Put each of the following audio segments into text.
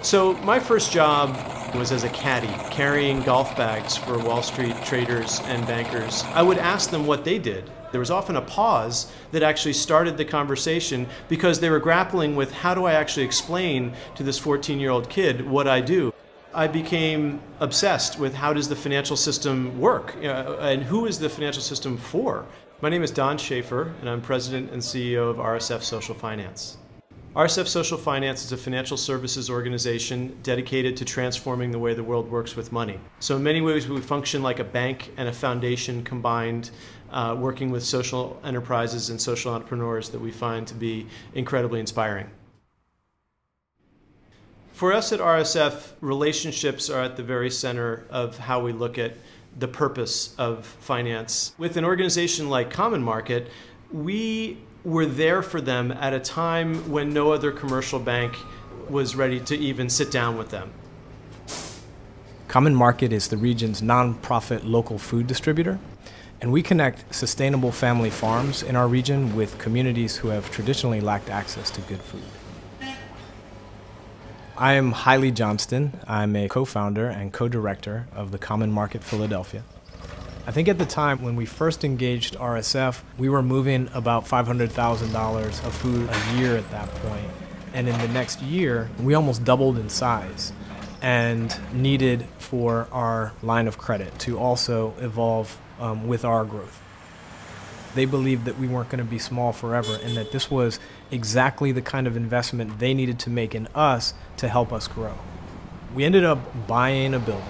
So my first job was as a caddy, carrying golf bags for Wall Street traders and bankers. I would ask them what they did. There was often a pause that actually started the conversation because they were grappling with, how do I actually explain to this 14-year-old kid what I do? I became obsessed with, how does the financial system work, and who is the financial system for? My name is Don Schaefer, and I'm President and CEO of RSF Social Finance. RSF Social Finance is a financial services organization dedicated to transforming the way the world works with money. So in many ways we function like a bank and a foundation combined, working with social enterprises and social entrepreneurs that we find to be incredibly inspiring. For us at RSF, relationships are at the very center of how we look at the purpose of finance. With an organization like Common Market, we were there for them at a time when no other commercial bank was ready to even sit down with them. Common Market is the region's nonprofit local food distributor, and we connect sustainable family farms in our region with communities who have traditionally lacked access to good food. I am Hailey Johnston. I'm a co-founder and co-director of the Common Market Philadelphia. I think at the time when we first engaged RSF, we were moving about $500,000 of food a year at that point. And in the next year, we almost doubled in size and needed for our line of credit to also evolve with our growth. They believed that we weren't going to be small forever and that this was exactly the kind of investment they needed to make in us to help us grow. We ended up buying a building.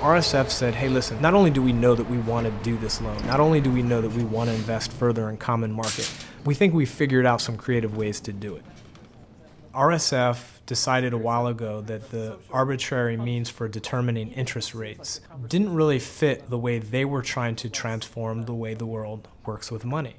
RSF said, hey, listen, not only do we know that we want to do this loan, not only do we know that we want to invest further in Common Market, we think we figured out some creative ways to do it. RSF decided a while ago that the arbitrary means for determining interest rates didn't really fit the way they were trying to transform the way the world works with money.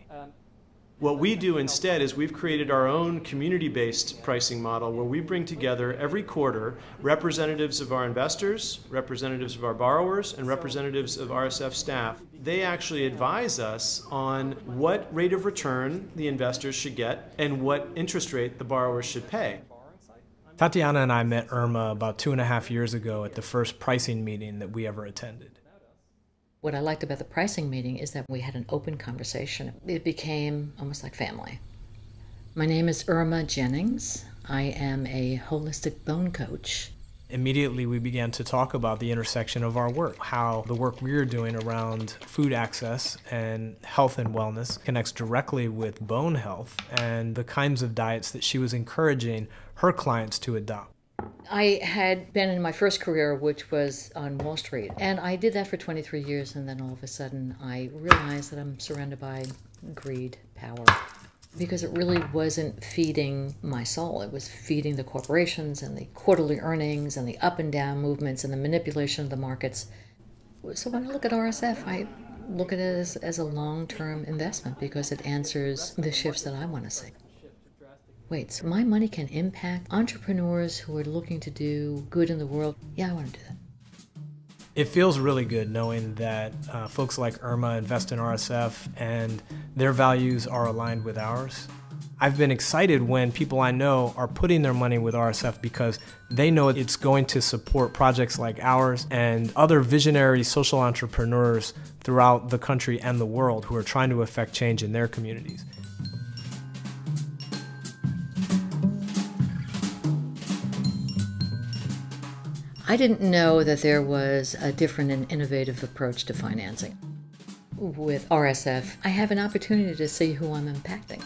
What we do instead is we've created our own community-based pricing model where we bring together every quarter representatives of our investors, representatives of our borrowers, and representatives of RSF staff. They actually advise us on what rate of return the investors should get and what interest rate the borrowers should pay. Tatiana and I met Irma about 2.5 years ago at the first pricing meeting that we ever attended. What I liked about the pricing meeting is that we had an open conversation. It became almost like family. My name is Irma Jennings. I am a holistic bone coach. Immediately we began to talk about the intersection of our work, how the work we're doing around food access and health and wellness connects directly with bone health and the kinds of diets that she was encouraging her clients to adopt. I had been in my first career, which was on Wall Street, and I did that for 23 years, and then all of a sudden I realized that I'm surrounded by greed, power, because it really wasn't feeding my soul. It was feeding the corporations and the quarterly earnings and the up and down movements and the manipulation of the markets. So when I look at RSF, I look at it as a long-term investment because it answers the shifts that I want to see. Wait, so my money can impact entrepreneurs who are looking to do good in the world? Yeah, I want to do that. It feels really good knowing that folks like Irma invest in RSF and their values are aligned with ours. I've been excited when people I know are putting their money with RSF because they know it's going to support projects like ours and other visionary social entrepreneurs throughout the country and the world who are trying to affect change in their communities. I didn't know that there was a different and innovative approach to financing. With RSF, I have an opportunity to see who I'm impacting.